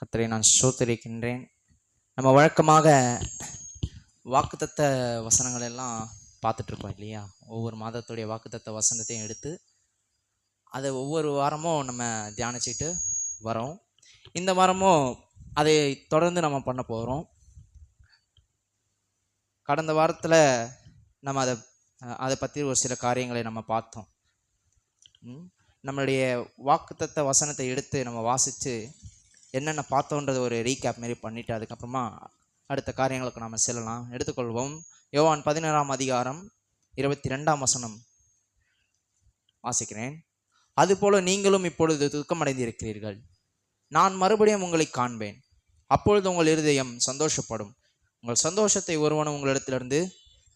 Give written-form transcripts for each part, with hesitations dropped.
கர்த்தரை நான் ஸ்தோத்திரிக்கின்றேன். நம்ம வழக்கமாக வாக்குத்தத்த வசனங்கள் எல்லாம் பார்த்துட்ருக்கோம் இல்லையா? ஒவ்வொரு மாதத்துடைய வாக்குத்தத்த வசனத்தையும் எடுத்து அதை ஒவ்வொரு வாரமும் நம்ம தியானிச்சுட்டு வரோம். இந்த வாரமும் அதை தொடர்ந்து நம்ம பண்ண போகிறோம். கடந்த வாரத்தில் நம்ம அதை பற்றி ஒரு சில காரியங்களை நம்ம பார்த்தோம். நம்மளுடைய வாக்குத்தத்த வசனத்தை எடுத்து நம்ம வாசித்து என்னென்ன பார்த்தோன்றது ஒரு ரீகேப் மாரி பண்ணிவிட்டு அதுக்கப்புறமா அடுத்த காரியங்களுக்கு நாம் செல்லலாம். எடுத்துக்கொள்வோம். யோவான் 17ஆம் அதிகாரம் 22ஆம் வசனம் வாசிக்கிறேன். அதுபோல நீங்களும் இப்பொழுது துக்கமடைந்திருக்கிறீர்கள். நான் மறுபடியும் உங்களை காண்பேன். அப்பொழுது உங்கள் இருதயம் சந்தோஷப்படும். உங்கள் சந்தோஷத்தை ஒருவனும் உங்களிடத்திலிருந்து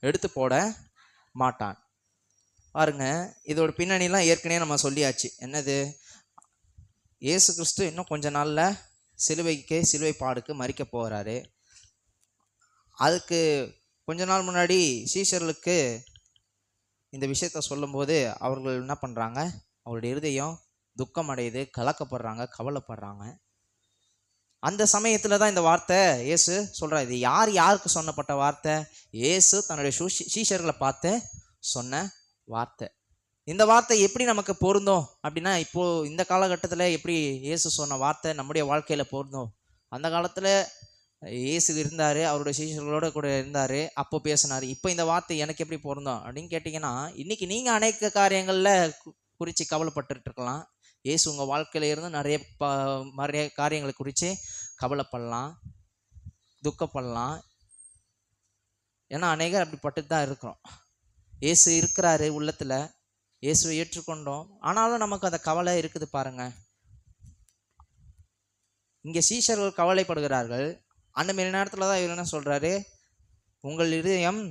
எடுத்து போட மாட்டான். பாருங்க, இதோட பின்னணிலாம் ஏற்கனவே நம்ம சொல்லியாச்சு. என்னது? இயேசு கிறிஸ்து இன்னும் கொஞ்ச நாளில் சிலுவை பாடுக்கு மரிக்க போகிறாரு. அதுக்கு கொஞ்ச நாள் முன்னாடி சீஷர்களுக்கு இந்த விஷயத்த சொல்லும்போது அவர்கள் என்ன பண்ணுறாங்க? அவருடைய இருதயம் துக்கம் அடையுது, கலக்கப்படுறாங்க, கவலைப்படுறாங்க. அந்த சமயத்தில் தான் இந்த வார்த்தை இயேசு சொல்கிறார். இது யாருக்கு சொன்னப்பட்ட வார்த்தை? இயேசு தன்னுடைய சீஷர்களை பார்த்து சொன்ன வார்த்தை. இந்த வார்த்தை எப்படி நமக்கு பொருந்தும் அப்படின்னா, இப்போது இந்த காலகட்டத்தில் எப்படி இயேசு சொன்ன வார்த்தை நம்முடைய வாழ்க்கையில் பொருந்தும்? அந்த காலத்தில் இயேசு இருந்தார், அவருடைய சீஷர்களோட கூட இருந்தார், அப்போ பேசினார். இப்போ இந்த வார்த்தை எனக்கு எப்படி பொருந்தும் அப்படின்னு கேட்டிங்கன்னா, இன்றைக்கி நீங்கள் அநேக காரியங்களில் குறித்து கவலைப்பட்டுட்டு இருக்கலாம். இயேசு உங்கள் வாழ்க்கையில் இருந்து நிறைய காரியங்களை குறித்து கவலைப்படலாம், துக்கப்படலாம். ஏன்னா அநேகர் அப்படிப்பட்டு தான் இருக்கிறோம். இயேசு இருக்கிறாரு உள்ளத்தில், இயேசுவை ஏற்றுக்கொண்டோம், ஆனாலும் நமக்கு அந்த கவலை இருக்குது. பாருங்க, இங்கே சீஷர்கள் கவலைப்படுகிறார்கள். அந்த மாரி நேரத்தில் தான் இவர் என்ன சொல்கிறாரு? உங்கள் இதயம்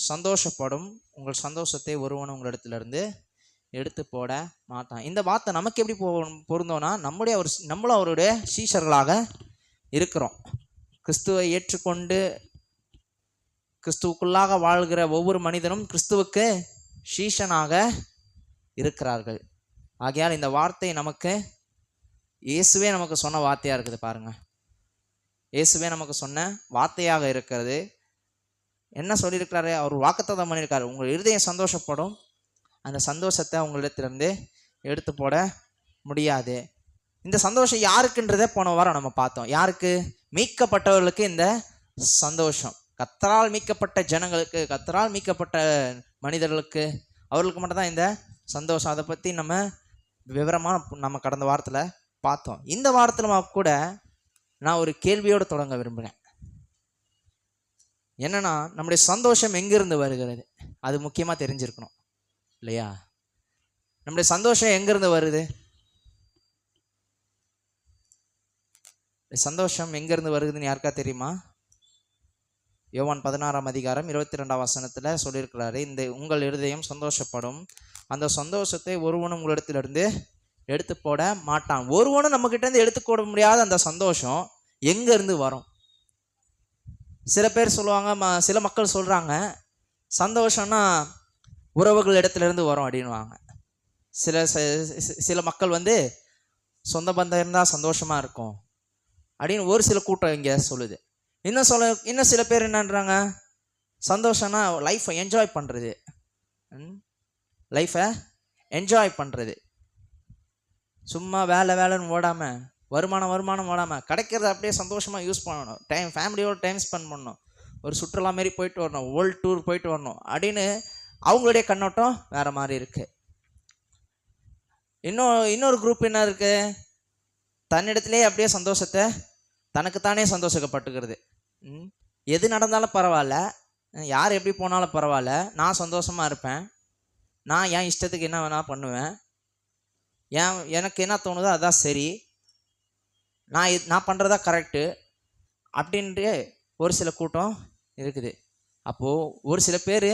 சந்தோஷப்படும், உங்கள் சந்தோஷத்தை ஒருவனும் உங்களிடத்திலிருந்து எடுத்து போட மாட்டான். இந்த வார்த்தை நமக்கு எப்படி பொருந்தோன்னா, நம்மளும் அவருடைய சீஷர்களாக இருக்கிறோம். கிறிஸ்துவை ஏற்றுக்கொண்டு கிறிஸ்துவுக்குள்ளாக வாழ்கிற ஒவ்வொரு மனிதனும் கிறிஸ்துவுக்கு சீஷனாக இருக்கிறார்கள். ஆகையால் இந்த வார்த்தை நமக்கு இயேசுவே நமக்கு சொன்ன வார்த்தையாக இருக்குது. பாருங்க, இயேசுவே நமக்கு சொன்ன வார்த்தையாக இருக்கிறது. என்ன சொல்லியிருக்கிறாரு? அவர் வாக்குத்தத்தம் பண்ணியிருக்காரு. உங்கள் இருதயம் சந்தோஷப்படும், அந்த சந்தோஷத்தை உங்களிடத்திலிருந்து எடுத்து போட முடியாது. இந்த சந்தோஷம் யாருக்குன்றதை போன வாரம் நம்ம பார்த்தோம். யாருக்கு? மீட்கப்பட்டவர்களுக்கு இந்த சந்தோஷம். கர்த்தரால் மீட்கப்பட்ட ஜனங்களுக்கு, கர்த்தரால் மீட்கப்பட்ட மனிதர்களுக்கு, அவர்களுக்கு மட்டும்தான் இந்த சந்தோஷம். அதை பற்றி நம்ம விவரமாக நம்ம கடந்த வாரத்தில் பார்த்தோம். இந்த வாரத்தில் கூட நான் ஒரு கேள்வியோடு தொடங்க விரும்புகிறேன். என்னன்னா, நம்முடைய சந்தோஷம் எங்கிருந்து வருகிறது? அது முக்கியமாக தெரிஞ்சிருக்கணும் இல்லையா? நம்முடைய சந்தோஷம் எங்கிருந்து வருது? சந்தோஷம் எங்கிருந்து வருதுன்னு யாருக்கா தெரியுமா? யோவான் 16ஆம் அதிகாரம் 22ஆம் வசனத்தில் சொல்லியிருக்கிறாரு, இந்த உங்கள் இருதயம் சந்தோஷப்படும், அந்த சந்தோஷத்தை ஒருவனும் உங்களிடத்திலிருந்து எடுத்து போட மாட்டான். ஒருவனும் நம்மக்கிட்டேருந்து எடுத்துக்கொள்ள முடியாத அந்த சந்தோஷம் எங்கேருந்து வரும்? சில பேர் சொல்லுவாங்க, சில மக்கள் சொல்கிறாங்க, சந்தோஷம்னா உறவுகள் இடத்துலேருந்து வரும் அப்படின்வாங்க. சில மக்கள் சொந்த பந்தம் இருந்தால் சந்தோஷமாக இருக்கும் அப்படின்னு ஒரு சில கூட்டம் இங்கே சொல்லுது. இன்னும் சில பேர் என்னன்றாங்க, சந்தோஷம்னா லைஃப்பை என்ஜாய் பண்ணுறது, லைஃப்பை என்ஜாய் பண்ணுறது, சும்மா வேலைன்னு ஓடாமல், வருமானம் ஓடாமல், கிடைக்கிறத அப்படியே சந்தோஷமாக யூஸ் பண்ணணும், ஃபேமிலியோட டைம் ஸ்பெண்ட் பண்ணணும், ஒரு சுற்றுலா மாரி போயிட்டு வரணும், வேர்ல்டு டூர் போயிட்டு வரணும் அப்படின்னு அவங்களுடைய கண்ணோட்டம் வேறு மாதிரி இருக்குது. இன்னொரு குரூப் என்ன இருக்குது? தன்னிடத்திலே அப்படியே சந்தோஷத்தை தனக்குத்தானே சந்தோஷப்பட்டுக்கிறது. எது நடந்தாலும் பரவாயில்ல, யார் எப்படி போனாலும் பரவாயில்ல, நான் சந்தோஷமாக இருப்பேன், நான் என் இஷ்டத்துக்கு என்ன வேணால் பண்ணுவேன், எனக்கு என்ன தோணுதோ அதான் சரி, நான் பண்ணுறதா கரெக்டு அப்படின்ட்டு ஒரு சில கூட்டம் இருக்குது. அப்போது ஒரு சில பேர்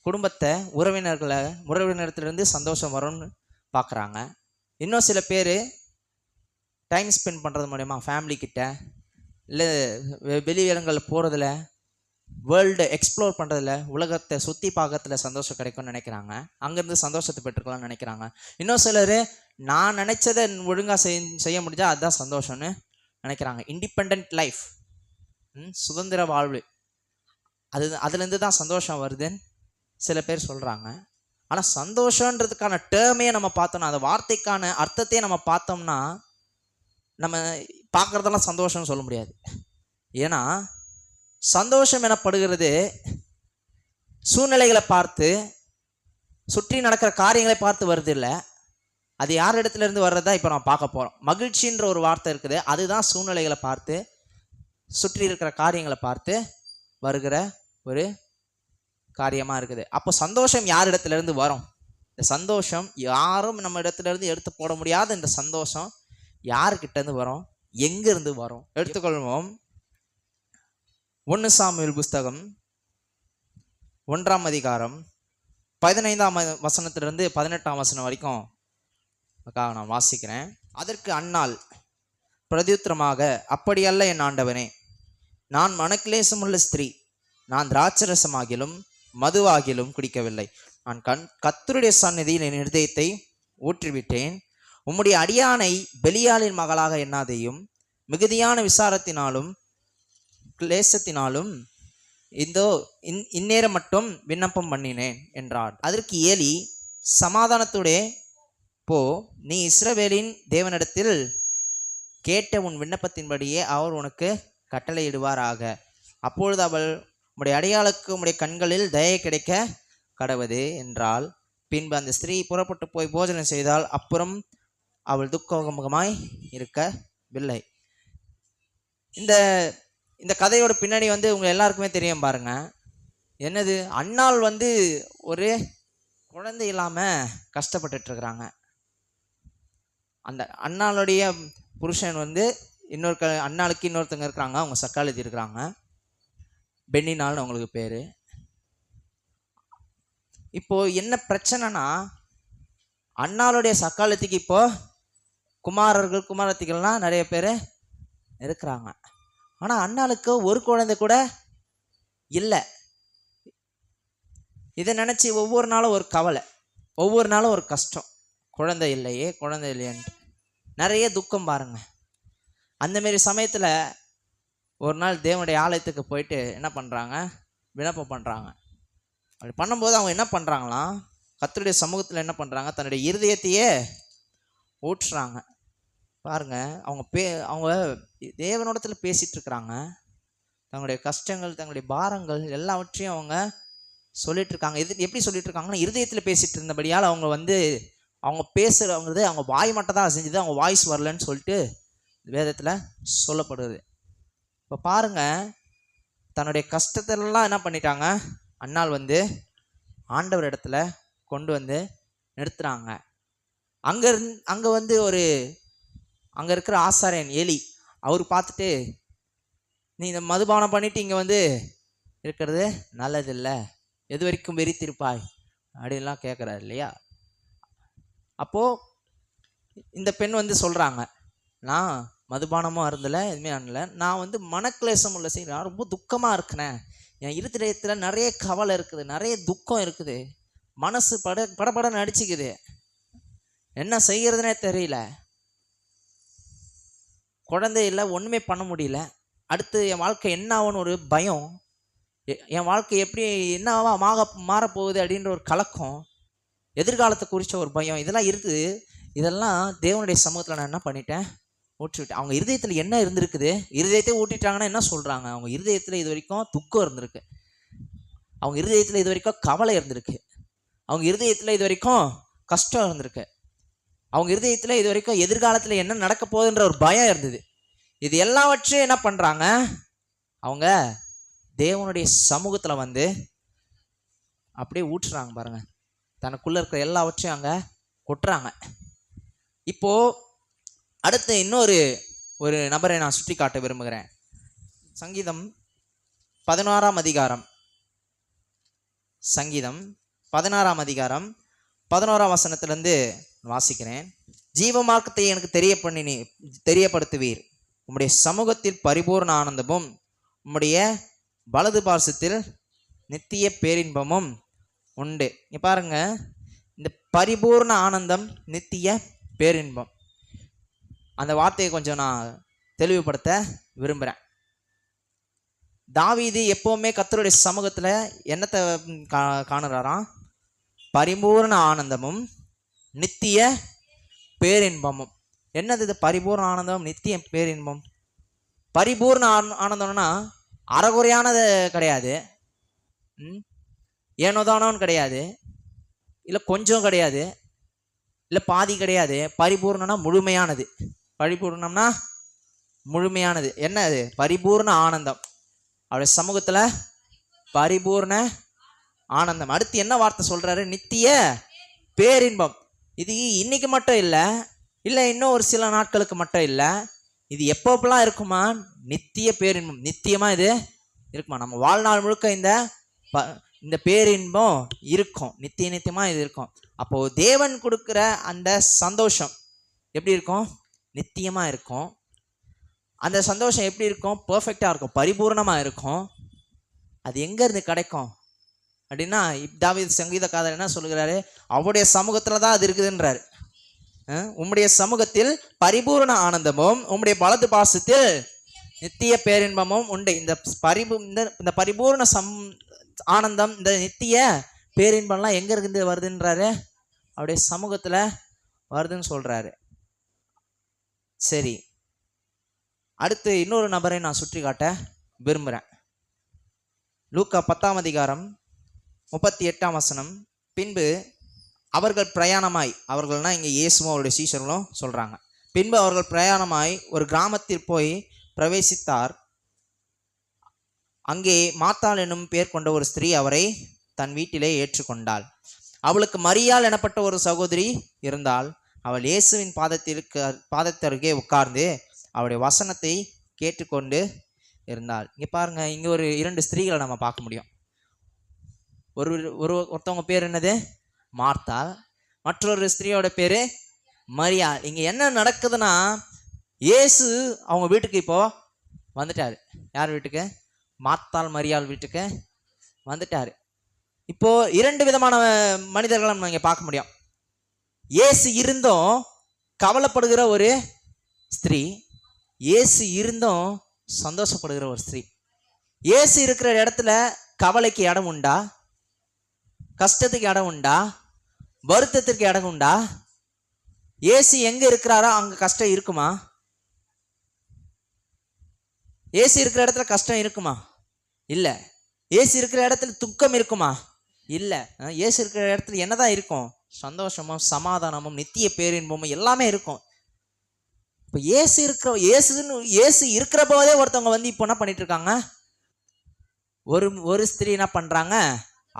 குடும்பத்தை உறவினர்களிருந்து சந்தோஷம் வரும்னு பார்க்குறாங்க. இன்னும் சில பேர் டைம் ஸ்பெண்ட் பண்ணுறது மூலமா ஃபேமிலிக்கிட்ட, இல்லை வெளியிடங்களில் போகிறதுல, வேர்ல்டு எக்ஸ்ப்ளோர் பண்ணுறதுல, உலகத்தை சுற்றி பார்க்கறதுல சந்தோஷம் கிடைக்கும்னு நினைக்கிறாங்க. அங்கேருந்து சந்தோஷத்தை பெற்றுக்கலாம்னு நினைக்கிறாங்க. இன்னும் சிலர் நான் நினச்சதை ஒழுங்காக செய்ய முடிஞ்சால் அதுதான் சந்தோஷம்னு நினைக்கிறாங்க. இண்டிபெண்ட் லைஃப், சுதந்திர வாழ்வு, அதுலேருந்து தான் சந்தோஷம் வருதுன்னு சில பேர் சொல்கிறாங்க. ஆனால் சந்தோஷன்றதுக்கான டேர்மே நம்ம பார்த்தோம்னா, அந்த வார்த்தைக்கான அர்த்தத்தையே நம்ம பார்த்தோம்னா, நம்ம பார்க்குறதெல்லாம் சந்தோஷம்னு சொல்ல முடியாது. ஏன்னா சந்தோஷம் எனப்படுகிறது சூழ்நிலைகளை பார்த்து, சுற்றி நடக்கிற காரியங்களை பார்த்து வருது இல்லை. அது யார் இடத்துல இருந்து வர்றதா இப்போ நம்ம பார்க்க போகிறோம். மகிழ்ச்சின்ற ஒரு வார்த்தை இருக்குது, அதுதான் சூழ்நிலைகளை பார்த்து, சுற்றி இருக்கிற காரியங்களை பார்த்து வருகிற ஒரு காரியமாக இருக்குது. அப்போ சந்தோஷம் யார் இடத்துல இருந்து வரும்? இந்த சந்தோஷம் யாரும் நம்ம இடத்துல இருந்து எடுத்து போட முடியாத இந்த சந்தோஷம் யாருக்கிட்ட இருந்து வரும்? எங்கிருந்து வரும்? எடுத்துக்கொள்வோம். 1 சாமுவேல் புஸ்தகம் 1ஆம் அதிகாரம் 15ஆம் வசனத்திலிருந்து 18ஆம் வசனம் வரைக்கும் நான் வாசிக்கிறேன். அதற்கு அன்னாள் பிரதியுத்தரமாக, அப்படியல்ல என் ஆண்டவனே, நான் மனக்லேசமுள்ள ஸ்திரீ, நான் திராட்சரசமாகிலும் மதுவாகிலும் குடிக்கவில்லை. நான் கர்த்தருடைய சந்நிதியில் என் இருதயத்தை ஊற்றிவிட்டேன். உம்முடைய அடியானை பெலியாளின் மகளாக எண்ணாதையும், மிகுதியான விசாரத்தினாலும் கிளேசத்தினாலும் இந்நேரம் மட்டும் விண்ணப்பம் பண்ணினேன் என்றார். அதற்கு ஏலி, சமாதானத்தோடே போ, நீ இஸ்ரவேலின் தேவனிடத்தில் கேட்ட உன் விண்ணப்பத்தின்படியே அவர் உனக்கு கட்டளையிடுவாராக. அப்பொழுது அவள், உம்முடைய அடியாளுக்கு உம்முடைய கண்களில் தயை கிடைக்க கடவுது என்றாள். பின்பு அந்த ஸ்திரீ புறப்பட்டு போய் போஜனம் செய்தால், அப்புறம் அவள் துக்கமுகமாய் இருக்கவில்லை. இந்த கதையோட பின்னணி உங்க எல்லாருக்குமே தெரியும் பாருங்க. என்னது? அன்னாள் ஒரு குழந்தை இல்லாம கஷ்டப்பட்டுட்டு இருக்கிறாங்க. அந்த அன்னாளுடைய புருஷன் அன்னாளுக்கு இன்னொருத்தங்க இருக்கிறாங்க, அவங்க சக்காலத்தி இருக்கிறாங்க, பெண்ணினால்னு அவங்களுக்கு பேரு. இப்போ என்ன பிரச்சனைனா, அன்னாளுடைய சக்காலத்திக்கு இப்போ குமாரர்கள் குமாரத்திகள்லாம் நிறைய பேர் இருக்கிறாங்க. ஆனால் அன்னாளுக்கு ஒரு குழந்தை கூட இல்லை. இதை நினச்சி ஒவ்வொரு நாளும் ஒரு கவலை, ஒவ்வொரு நாளும் ஒரு கஷ்டம். குழந்தை இல்லையே, குழந்தை இல்லையன்ட்டு நிறைய துக்கம் பாருங்க. அந்தமாரி சமயத்தில் ஒரு நாள் தேவனுடைய ஆலயத்துக்கு போயிட்டு என்ன பண்ணுறாங்க? விண்ணப்பம் பண்ணுறாங்க. அப்படி பண்ணும்போது அவங்க என்ன பண்ணுறாங்களாம்? கர்த்தருடைய சமூகத்தில் என்ன பண்ணுறாங்க? தன்னுடைய இருதயத்தையே ஊற்றுறாங்க. பாருங்க, அவங்க தேவனோடத்தில் பேசிகிட்டு இருக்கிறாங்க. தங்களுடைய கஷ்டங்கள், தங்களுடைய பாரங்கள் எல்லாவற்றையும் அவங்க சொல்லிட்டு இருக்காங்க. இது எப்படி சொல்லிட்டு இருக்காங்கன்னா, இருதயத்தில் பேசிட்டு இருந்தபடியால் அவங்க பேசுகிறவங்கிறது அவங்க வாய் மட்டும் தான் செஞ்சது, அவங்க வாய்ஸ் வரலன்னு சொல்லிட்டு வேதத்தில் சொல்லப்படுது. இப்போ பாருங்க, தன்னுடைய கஷ்டத்திலலாம் என்ன பண்ணிட்டாங்க? அன்னாள் ஆண்டவர் இடத்துல கொண்டு நிறுத்துறாங்க. அங்கே இருக்கிற ஆசாரியன் ஏலி அவர் பார்த்துட்டு, நீ இந்த மதுபானம் பண்ணிட்டு இங்கே இருக்கிறது நல்லதில்லை, எது வரைக்கும் வெறித்திருப்பாய் அப்படின்லாம் கேட்குறாரு இல்லையா? அப்போது இந்த பெண் சொல்கிறாங்க, நான் மதுபானமும் அருந்தலை, எதுவுமே அருந்தலை, நான் மனக்லேசம் உள்ள செய்ய, நான் ரொம்ப துக்கமாக இருக்கிறேன், என் இருதயத்தில் நிறைய கவலை இருக்குது, நிறைய துக்கம் இருக்குது, மனசு படபடன்னு அடிச்சுக்குது, என்ன செய்கிறதுனே தெரியல, குழந்தை இல்லை, ஒன்றுமே பண்ண முடியல, அடுத்து என் வாழ்க்கை என்ன ஆகும்னு ஒரு பயம், என் வாழ்க்கை எப்படி என்னவா மாறப்போகுது அப்படின்ற ஒரு கலக்கம், எதிர்காலத்தை குறித்த ஒரு பயம், இதெல்லாம் இருக்குது. இதெல்லாம் தேவனுடைய சமூகத்தில் நான் என்ன பண்ணிட்டேன்? ஊற்றிவிட்டேன். அவங்க இருதயத்தில் என்ன இருந்திருக்குது? இருதயத்தை ஊட்டிட்டாங்கன்னா என்ன சொல்கிறாங்க? அவங்க இருதயத்தில் இது வரைக்கும் துக்கம் இருந்திருக்கு, அவங்க இருதயத்தில் இது வரைக்கும் கவலை இருந்திருக்கு, அவங்க இருதயத்தில் இது வரைக்கும் கஷ்டம் இருந்திருக்கு, அவங்க இருதயத்தில் இது வரைக்கும் எதிர்காலத்தில் என்ன நடக்க போகுதுன்ற ஒரு பயம் இருந்தது. இது எல்லாவற்றையும் என்ன பண்ணுறாங்க? அவங்க தேவனுடைய சமூகத்தில் அப்படியே ஊற்றுறாங்க பாருங்க. தனக்குள்ளே இருக்கிற எல்லாவற்றையும் அங்கே கொட்டுறாங்க. இப்போது அடுத்து இன்னொரு நபரை நான் சுட்டி காட்ட விரும்புகிறேன். சங்கீதம் 16ஆம் அதிகாரம், சங்கீதம் 16ஆம் அதிகாரம் 11ஆம் வசனத்திலிருந்து வாசிக்கிறேன். ஜீவ மார்க்கத்தை எனக்கு தெரியப்படுத்துவீர், உம்முடைய சமூகத்தில் பரிபூர்ண ஆனந்தமும் உம்முடைய வலது பார்சத்தில் நித்திய பேரின்பமும் உண்டு. இங்க பாருங்க, இந்த பரிபூர்ண ஆனந்தம், நித்திய பேரின்பம், அந்த வார்த்தையை கொஞ்சம் நான் தெளிவுபடுத்த விரும்புகிறேன். தாவீது எப்பவுமே கர்த்தருடைய சமூகத்துல என்னத்தை காணுறாராம்? பரிபூர்ண ஆனந்தமும் நித்திய பேரின்பமும். என்னது இது பரிபூர்ண ஆனந்தம் நித்திய பேரின்பம்? பரிபூர்ண ஆனந்தம்னா அறகுறையானது கிடையாது, ஏனோதானோன்னு கிடையாது, இல்லை கொஞ்சம் கிடையாது, இல்லை பாதி கிடையாது. பரிபூர்ணம்னா முழுமையானது. பரிபூர்ணம்னா முழுமையானது. என்ன அது? பரிபூர்ண ஆனந்தம். அவருடைய சமூகத்துல பரிபூர்ண ஆனந்தம். அடுத்து என்ன வார்த்தை சொல்றாரு? நித்திய பேரின்பம். இது இன்னைக்கு மட்டும் இல்லை இன்னும் ஒரு சில நாட்களுக்கு மட்டும் இல்லை. இது எப்பப்பெல்லாம் இருக்குமா? நித்திய பேரின்பம். நித்தியமா இது இருக்குமா? நம்ம வாழ்நாள் முழுக்க இந்த பேரின்பம் இருக்கும். நித்தியமா இது இருக்கும். அப்போ தேவன் கொடுக்குற அந்த சந்தோஷம் எப்படி இருக்கும்? நித்தியமா இருக்கும். அந்த சந்தோஷம் எப்படி இருக்கும்? பெர்ஃபெக்டா இருக்கும், பரிபூர்ணமா இருக்கும். அது எங்க இருந்து கிடைக்கும் அப்படின்னா, தாவீது சங்கீதக்காரர் என்ன சொல்லுகிறாரு? அவருடைய சமூகத்துல தான் அது இருக்குதுன்றாரு. உம்முடைய சமூகத்தில் பரிபூர்ண ஆனந்தமும் உம்முடைய வலது பாசத்தில் நித்திய பேரின்பமும் உண்டு. இந்த பரிபூர்ண ஆனந்தம், இந்த நித்திய பேரின்பம்லாம் எங்க இருந்து வருதுன்றாரு? அவருடைய சமூகத்துல வருதுன்னு சொல்றாரு. சரி, அடுத்து இன்னொரு நபரை நான் சுற்றி காட்ட விரும்புகிறேன். லூக்கா 10ஆம் அதிகாரம் 38ஆம் வசனம். பின்பு அவர்கள் பிரயாணமாய், அவர்கள்னா இங்கே இயேசுவும் அவருடைய சீஷர்களும் சொல்கிறாங்க. பின்பு அவர்கள் பிரயாணமாய் ஒரு கிராமத்தில் போய் பிரவேசித்தார். அங்கே மாத்தாள் என்னும் பேர் கொண்ட ஒரு ஸ்திரீ அவரை தன் வீட்டிலே ஏற்றுக்கொண்டாள். அவளுக்கு மரியாள் எனப்பட்ட ஒரு சகோதரி இருந்தாள். அவள் இயேசுவின் பாதத்தருகே உட்கார்ந்து அவருடைய வசனத்தை கேட்டுக்கொண்டு இருந்தாள். இங்கே பாருங்க, இங்கே ஒரு 2 ஸ்திரீகளை நம்ம பார்க்க முடியும். ஒருத்தவங்க பேர் என்னது? மார்த்தாள். மற்றொரு ஸ்திரீயோட பேரு மரியாள். இங்க என்ன நடக்குதுன்னா, இயேசு அவங்க வீட்டுக்கு இப்போ வந்துட்டாரு. யார் வீட்டுக்கு? மார்த்தாள் மரியாள் வீட்டுக்கு வந்துட்டாரு. இப்போ 2 விதமான மனிதர்களை நம்ம இங்க பார்க்க முடியும். இயேசு இருந்தும் கவலைப்படுகிற ஒரு ஸ்திரீ, இயேசு இருந்தும் சந்தோஷப்படுகிற ஒரு ஸ்திரீ. இயேசு இருக்கிற இடத்துல கவலைக்கு இடம் உண்டா? கஷ்டத்துக்கு இடம் உண்டா? வருத்தத்திற்கு இடம் உண்டா? இயேசு எங்க இருக்கிறாரோ அங்க கஷ்டம் இருக்குமா? இயேசு இருக்கிற இடத்துல கஷ்டம் இருக்குமா? இல்ல. இயேசு இருக்கிற இடத்துல துக்கம் இருக்குமா? இல்ல. இயேசு இருக்கிற இடத்துல என்னதான் இருக்கும்? சந்தோஷமும் சமாதானமும் நித்திய பேரின்பமும் எல்லாமே இருக்கும். இப்ப இயேசு இருக்கிற போதே ஒருத்தவங்க வந்து இப்போ என்ன பண்ணிட்டு இருக்காங்க? ஒரு ஸ்திரீ என்ன பண்றாங்க?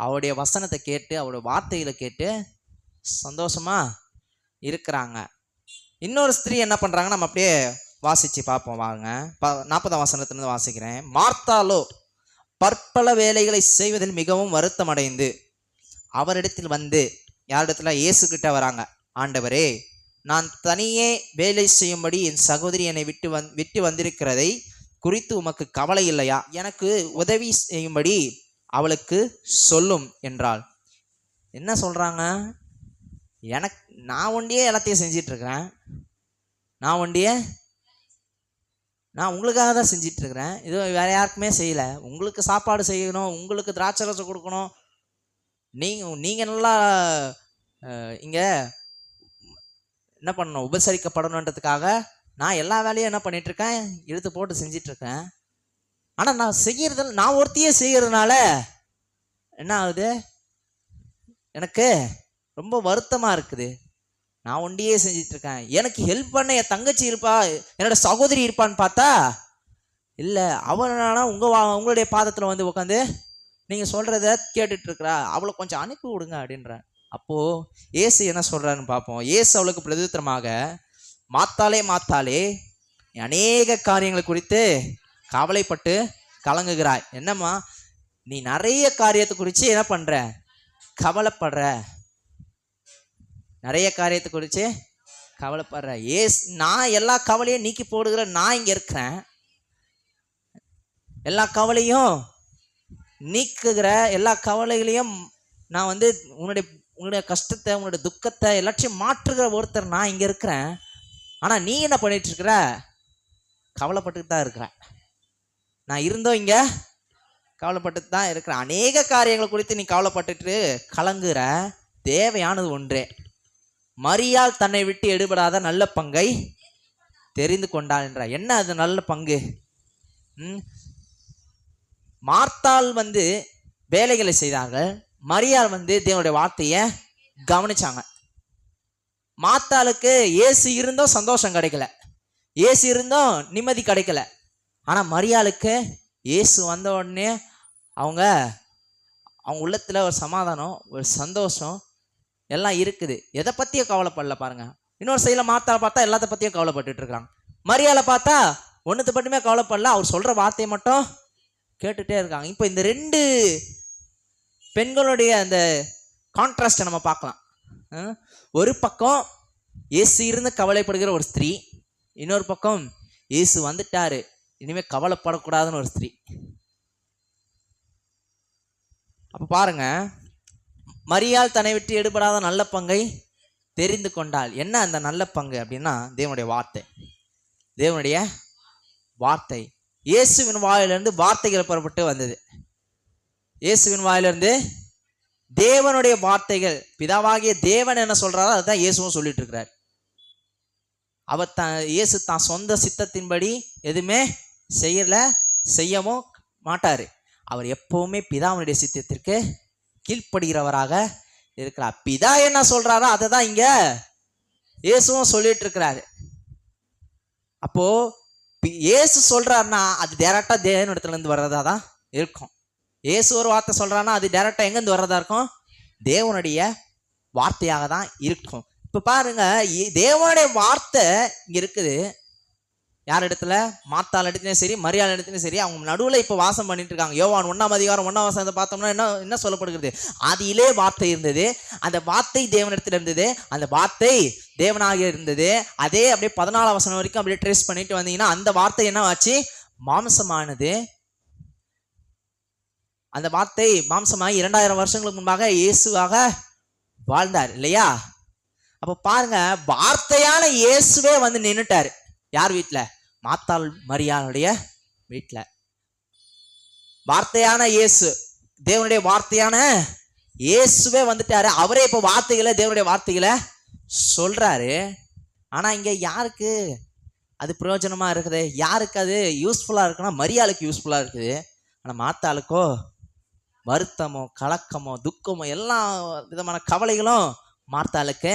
அவருடைய வசனத்தை கேட்டு, அவருடைய வார்த்தைகளை கேட்டு சந்தோஷமா இருக்கிறாங்க. இன்னொரு ஸ்திரீ என்ன பண்றாங்க? நம்ம அப்படியே வாசிச்சு பார்ப்போம் வாங்க. 40ஆம் வசனத்திலிருந்து வாசிக்கிறேன். மார்த்தாளோ பற்பல வேலைகளை செய்வதில் மிகவும் வருத்தம் அடைந்து அவரிடத்தில் வந்து, யாரிடத்துல? இயேசு கிட்ட வராங்க. ஆண்டவரே, நான் தனியே வேலை செய்யும்படி என் சகோதரி என்னை விட்டு வந்திருக்கிறதை குறித்து உமக்கு கவலை இல்லையா? எனக்கு உதவி செய்யும்படி அவளுக்கு சொல்லும் என்றாள். என்ன சொல்றாங்க? நான் ஒண்டியே எல்லாத்தையும் செஞ்சிட்டு இருக்கிறேன். நான் உங்களுக்காக தான் செஞ்சிட்டு இருக்கிறேன். இது வேற யாருக்குமே செய்யல. உங்களுக்கு சாப்பாடு செய்யணும், உங்களுக்கு திராட்சை ரசம் கொடுக்கணும், நீங்க நல்லா இங்க என்ன பண்ணணும், உபசரிக்கப்படணுன்றதுக்காக நான் எல்லா வேலையும் என்ன பண்ணிட்டு இருக்கேன்? இழுத்து போட்டு செஞ்சிட்டு இருக்கேன். ஆனா நான் ஒருத்தையே செய்யறதுனால என்ன ஆகுது? எனக்கு ரொம்ப வருத்தமா இருக்குது. நான் ஒண்டியே செஞ்சிட்டு இருக்கேன். எனக்கு ஹெல்ப் பண்ண என் தங்கச்சி இருப்பா, என்னோட சகோதரி இருப்பான்னு பார்த்தா இல்ல, அவனா உங்களுடைய பாதத்துல வந்து உட்காந்து நீங்க சொல்றத கேட்டுட்டு இருக்கிறா, அவளை கொஞ்சம் அனுப்பி விடுங்க அப்படின்ற. அப்போ இயேசு என்ன சொல்றாருன்னு பார்ப்போம். இயேசு அவளுக்கு பிரதித்திரமாக, மாத்தாளே அநேக காரியங்களை குறித்து கவலைப்பட்டு கலங்குகிறாய். என்னம்மா, நீ நிறைய காரியத்தை குறித்து என்ன பண்ற? கவலைப்படுற. நிறைய காரியத்தை குறித்து கவலைப்படுற. நான் எல்லா கவலையும் நீக்கி போடுகிற நான் இங்க இருக்கிறேன். எல்லா கவலையும் நீக்குகிற, எல்லா கவலைகளையும் நான் வந்து உன்னுடைய கஷ்டத்தை, உன்னுடைய துக்கத்தை எல்லாத்தையும் மாற்றுகிற ஒருத்தர் நான் இங்க இருக்கிறேன். ஆனா நீ என்ன பண்ணிட்டு இருக்கிற? கவலைப்பட்டுட்டு தான் இருக்கிறேன். நான் இருந்தோம் இங்கே கவலைப்பட்டு தான் இருக்கிறேன். அநேக காரியங்கள் குறித்து நீ கவலைப்பட்டுட்டு கலங்குற. தேவையானது ஒன்றே, மரியாள் தன்னை விட்டு எடுபடாத நல்ல பங்கை தெரிந்து கொண்டாள் என்ற. என்ன அது நல்ல பங்கு? மார்த்தாள் வேலைகளை செய்தார்கள், மரியாள் தேவனுடைய வார்த்தையை கவனிச்சாங்க. மார்த்தாளுக்கு இயேசு இருந்தும் சந்தோஷம் கிடைக்கல, இயேசு இருந்தும் நிம்மதி கிடைக்கல. ஆனால் மரியாளுக்கு இயேசு வந்த உடனே அவங்க உள்ளத்தில் ஒரு சமாதானம், ஒரு சந்தோஷம் எல்லாம் இருக்குது. எதை பற்றியும் கவலைப்படல பாருங்க. இன்னொரு சைடில் மார்த்தாளை பார்த்தா எல்லாத்த பற்றியும் கவலைப்பட்டுட்டு இருக்கிறாங்க. மரியாளை பார்த்தா ஒன்றுத்தை மட்டுமே கவலைப்படல, அவர் சொல்கிற வார்த்தையை மட்டும் கேட்டுகிட்டே இருக்காங்க. இப்போ இந்த ரெண்டு பெண்களுடைய அந்த கான்ட்ராஸ்டை நம்ம பார்க்கலாம். ஒரு பக்கம் இயேசு இருந்து கவலைப்படுகிற ஒரு ஸ்திரீ, இன்னொரு பக்கம் இயேசு வந்துட்டாரு இனிமேல் கவலைப்படக்கூடாதுன்னு ஒரு ஸ்திரீ. அப்போ பாருங்க, மரியாள் தன்னை விட்டு எடுபடாத நல்ல பங்கை தெரிந்து கொண்டாள். என்ன அந்த நல்ல பங்கு அப்படின்னா தேவனுடைய வார்த்தை. தேவனுடைய வார்த்தை இயேசுவின் வாயிலிருந்து வார்த்தைகள் புறப்பட்டு வந்தது. இயேசுவின் வாயிலிருந்து தேவனுடைய வார்த்தைகள், பிதாவாகிய தேவன் என்ன சொல்றாரோ அதுதான் இயேசுவும் சொல்லிட்டு இருக்கிறார். அவர் இயேசு தான் சொந்த சித்தத்தின்படி எதுவுமே செய்யவும் மாட்டாரு. அவர் எப்பவுமே பிதாவுடைய சித்தத்திற்கு கீழ்ப்படுகிறவராக இருக்கிறார். பிதா என்ன சொல்றாரோ அதை தான் இங்க இயேசுவும் சொல்லிட்டு இருக்கிறாரு. அப்போ இயேசு சொல்றாருன்னா அது டைரக்டா தேவனிடத்துல இருந்து வர்றதா தான் இருக்கும். இயேசு ஒரு வார்த்தை சொல்றாருன்னா அது டைரக்டா எங்கேருந்து வர்றதா இருக்கும்? தேவனுடைய வார்த்தையாக தான் இருக்கும். இப்ப பாருங்க, தேவனுடைய வார்த்தை இங்க இருக்குது. யார் இடத்துல? மார்த்தாள் இடத்துலையும் சரி, மரியாள் இடத்துலையும் சரி. அவங்க நடுவில் இப்போ வாசம் பண்ணிட்டு இருக்காங்க. யோவான் 1:1 பார்த்தோம்னா என்ன சொல்லப்படுகிறது? ஆதியிலே வார்த்தை இருந்தது, அந்த வார்த்தை தேவனிடத்தில் இருந்தது, அந்த வார்த்தை தேவனாக இருந்தது. அதே அப்படியே 14 வரைக்கும் அப்படியே ட்ரேஸ் பண்ணிட்டு வந்தீங்கன்னா அந்த வார்த்தை என்ன ஆச்சு? மாம்சமானது. அந்த வார்த்தை மாம்சமாகி 2000 வருஷங்களுக்கு முன்பாக இயேசுவாக வாழ்ந்தார் இல்லையா? அப்போ பாருங்க, வார்த்தையான இயேசுவே நின்னுட்டாரு. யார் வீட்டுல? மார்த்தாள் மரியாளுடைய வீட்டுல. வார்த்தையான இயேசு, தேவனுடைய வார்த்தையான இயேசுவே வந்துட்டாரு. அவரே இப்போ வார்த்தைகளை, தேவனுடைய வார்த்தைகளை சொல்றாரு. ஆனா இங்க யாருக்கு அது பிரயோஜனமா இருக்குது? யாருக்கு அது யூஸ்ஃபுல்லா இருக்குன்னா மரியாளுக்கு யூஸ்ஃபுல்லா இருக்குது. ஆனா மார்த்தாளுக்கோ வருத்தமோ கலக்கமோ துக்கமோ எல்லா விதமான கவலைகளும் மார்த்தாளுக்கு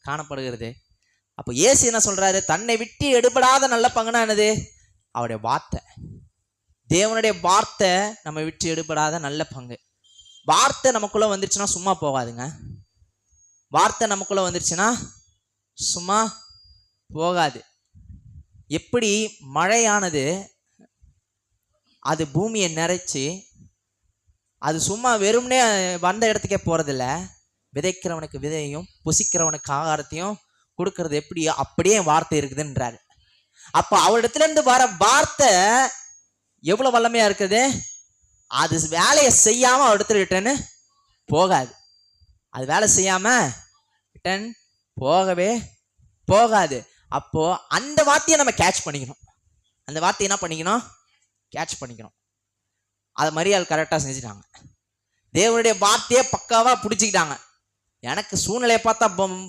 காணப்படுகிறது. அப்போ இயேசு என்ன சொல்றாரு? தன்னை விட்டு எடுபடாத நல்ல பங்குனா என்னது? அவருடைய வார்த்தை. தேவனுடைய வார்த்தை நம்ம விட்டு எடுபடாத நல்ல பங்கு. வார்த்தை நமக்குள்ள வந்துருச்சுன்னா சும்மா போகாதுங்க. வார்த்தை நமக்குள்ள வந்துருச்சுன்னா சும்மா போகாது. எப்படி மழையானது அது பூமியை நிறைச்சி அது சும்மா வெறும்னே வந்த இடத்துக்கே போறதில்ல, விதைக்கிறவனுக்கு விதையும் புசிக்கிறவனுக்கு ஆகாரத்தையும் கொடுக்கறது எப்படி அப்படியே வார்த்தை இருக்குதுன்றாரு. அப்ப அவரிடத்துல இருந்து வர வார்த்தை எவ்வளவு வல்லமையா இருக்குது? அது வேலையை செய்யாம அவரிடத்துல ரிட்டர்னு போகாது. அது வேலை செய்யாம ரிட்டர்ன் போகவே போகாது. அப்போ அந்த வார்த்தையை நம்ம கேட்ச் பண்ணிக்கணும். அந்த வார்த்தையை என்ன பண்ணிக்கணும்? கேட்ச் பண்ணிக்கணும். அதை மரியாள் கரெக்டாக செஞ்சுட்டாங்க. தேவனுடைய வார்த்தையை பக்காவா பிடிச்சிக்கிட்டாங்க. எனக்கு சூழ்நிலையை பார்த்தா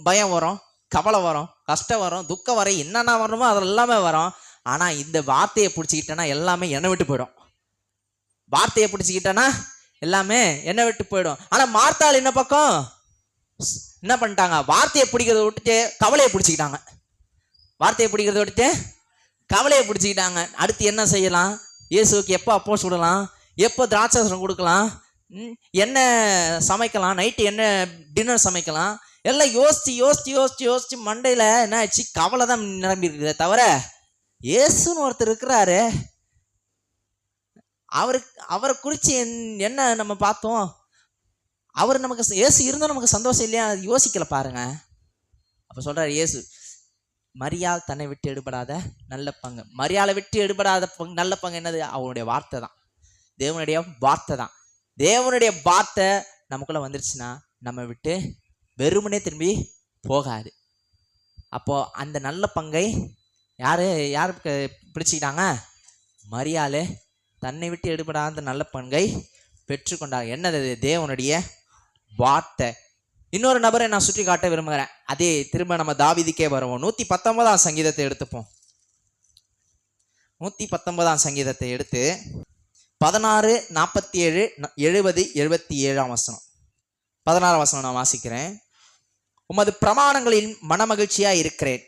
பயம் வரும், கவலை வரும், கஷ்டம் வரும், துக்கம் வரும், என்னென்ன வரணுமோ அது எல்லாமே வரும். ஆனால் இந்த வார்த்தையை பிடிச்சிக்கிட்டேன்னா எல்லாமே என்னை விட்டு போயிடும். வார்த்தையை பிடிச்சிக்கிட்டேன்னா எல்லாமே என்னை விட்டு போயிடும். ஆனால் மார்த்தாள் என்ன பக்கம் என்ன பண்ணிட்டாங்க? வார்த்தையை பிடிக்கிறத விட்டுட்டு கவலையை பிடிச்சிக்கிட்டாங்க. வார்த்தையை பிடிக்கிறத விட்டுட்டு கவலையை பிடிச்சிக்கிட்டாங்க. அடுத்து என்ன செய்யலாம்? இயேசுக்கு எப்போ அப்போ சுடலாம், எப்போ திராட்சரசம் கொடுக்கலாம், என்ன சமைக்கலாம், நைட்டு என்ன டின்னர் சமைக்கலாம், எல்லாம் யோசிச்சு யோசிச்சு யோசிச்சு யோசிச்சு மண்டையில் என்ன ஆச்சு? கவலை தான் நிரம்பி இருக்குதே தவிர இயேசுன்னு ஒருத்தர் இருக்கிறாரு, அவரை குறித்து என்ன நம்ம பார்த்தோம்? அவர் நமக்கு இயேசு இருந்தும் நமக்கு சந்தோஷம் இல்லையா? யோசிக்கல பாருங்க. அப்போ சொல்றாரு இயேசு, மரியாள் தன்னை விட்டு எடுபடாத நல்ல பங்கு. மரியாளை விட்டு எடுபடாத பங்கு, நல்ல பங்கு என்னது? அவனுடைய வார்த்தை தான், தேவனுடைய வார்த்தை தான். தேவனுடைய வார்த்தை நமக்குள்ள வந்துருச்சுன்னா நம்ம விட்டு வெறுமனே திரும்பி போகாது. அப்போ அந்த நல்ல பங்கை யாரு யாருக்கு பிடிச்சிக்கிட்டாங்க? மரியாளே தன்னை விட்டு எடுபடாத நல்ல பங்கை பெற்றுக்கொண்டார். என்னது? தேவனுடைய வார்த்தை. இன்னொரு நபரை நான் சுற்றி காட்ட விரும்புகிறேன். அதே திரும்ப நம்ம தாவீதுக்கே வருவோம். 119ஆம் சங்கீதத்தை எடுத்துப்போம். 119ஆம் சங்கீதத்தை எடுத்து 16, 47, 70, 77ஆம் வசனம். 16ஆம் வசனம் நான் வாசிக்கிறேன். உமது பிரமாணங்களில் மனமகிழ்ச்சியா இருக்கிறேன்.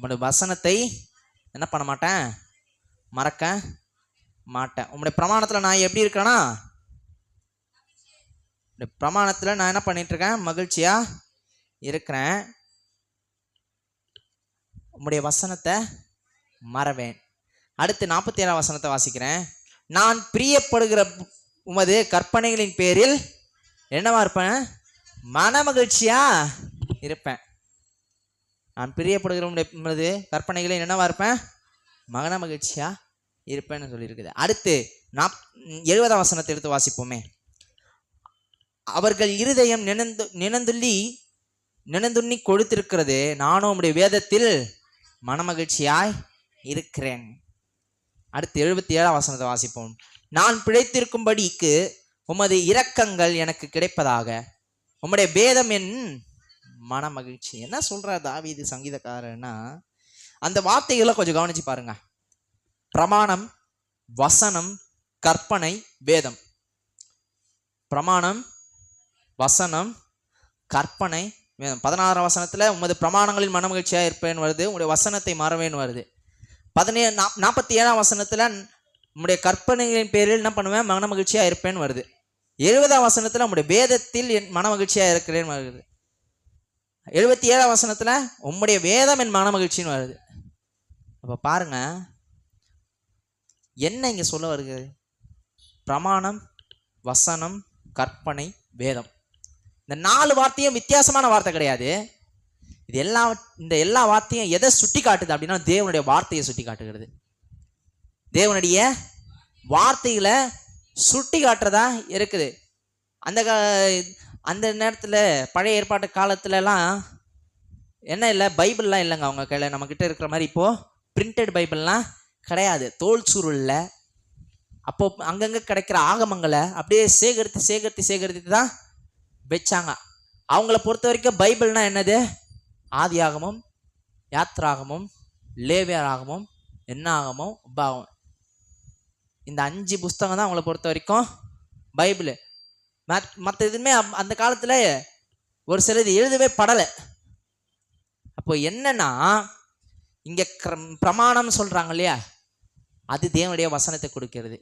உமது வசனத்தை என்ன பண்ண மாட்டேன்? மறக்க மாட்டேன். உம்முடைய பிரமாணத்துல நான் எப்படி இருக்கேன்னா, இந்த பிரமாணத்துல நான் என்ன பண்ணிட்டு இருக்கேன்? மகிழ்ச்சியா இருக்கிறேன். உம்முடைய வசனத்தை மறவேன். அடுத்து 47ஆம் வசனத்தை வாசிக்கிறேன். நான் பிரியப்படுகிற உமது கற்பனைகளின் பேரில் என்னவா இருப்பேன்? மன மகிழ்ச்சியா இருப்பேன். நான் பிரியப்படுகிற உமது கற்பனைகளில் என்னவா இருப்பேன்? மன மகிழ்ச்சியா இருப்பேன்னு சொல்லியிருக்குது. அடுத்து 70ஆம் வசனத்தை எடுத்து வாசிப்போமே. அவர்கள் இருதயம் நினைந்துண்ணி கொடுத்திருக்கிறது, நானும் உம்முடைய வேதத்தில் மனமகிழ்ச்சியாய் இருக்கிறேன். அடுத்து 77ஆம் வசனத்தை வாசிப்போம். நான் பிழைத்திருக்கும்படிக்கு உமது இரக்கங்கள் எனக்கு கிடைப்பதாக, உம்முடைய வேதம் என் மன மகிழ்ச்சி. என்ன சொல்ற தாவீது சங்கீதக்காரன்னா, அந்த வார்த்தைகளை கொஞ்சம் கவனிச்சு பாருங்க. பிரமாணம், வசனம், கற்பனை, வேதம். பிரமாணம், வசனம், கற்பனை, வேதம். 16ஆம் வசனத்துல உமது பிரமாணங்களில் மனமகிழ்ச்சியா இருப்பேன்னு வருது, உங்களுடைய வசனத்தை மறவேன்னு வருது. 47ஆம் வசனத்துல உம்முடைய கற்பனைகளின் பேரில் என்ன பண்ணுவேன்? மன மகிழ்ச்சியா இருப்பேன்னு வருது. 70ஆம் வசனத்துல உம்முடைய வேதத்தில் என் மன மகிழ்ச்சியா இருக்கிறேன்னு வருது. 77ஆம் வசனத்துல உம்முடைய வேதம் என் மன மகிழ்ச்சின்னு வருது. அப்ப பாருங்க என்ன இங்க சொல்ல வருகிறது? பிரமாணம், வசனம், கற்பனை, வேதம். இந்த 4 வார்த்தையும் வித்தியாசமான வார்த்தை கிடையாது. இது இந்த எல்லா வார்த்தையும் எதை சுட்டி காட்டுது அப்படின்னா, தேவனுடைய வார்த்தையை சுட்டி காட்டுகிறது. தேவனுடைய வார்த்தைகளை சுட்டி காட்டுறதா இருக்குது. அந்த நேரத்தில் பழைய ஏற்பாட்டு காலத்துலலாம் என்ன இல்லை, பைபிள்லாம் இல்லைங்க அவங்க கையில். நம்மக்கிட்ட இருக்கிற மாதிரி இப்போது பிரிண்டட் பைபிள்லாம் கிடையாது. தோல் சுருளில் அப்போ அங்கங்கே கிடைக்கிற ஆகமங்களை அப்படியே சேகரித்து தான் வச்சாங்க. அவங்கள பொறுத்த வரைக்கும் பைபிள்னா என்னது? ஆதியாகமும், யாத்ராகமும், லேவியராகமும், என்னாகமும், உபாகமும். இந்த 5 புஸ்தகம் தான் அவங்கள பொறுத்த வரைக்கும் பைபிள். மற்ற எதுவுமே அந்த காலத்தில் ஒரு சிலது எழுதவே படலை. அப்போ என்னன்னா, இங்கே பிரமாணம் சொல்கிறாங்க இல்லையா, அது தேவனுடைய வசனத்தை கொடுக்கிறது.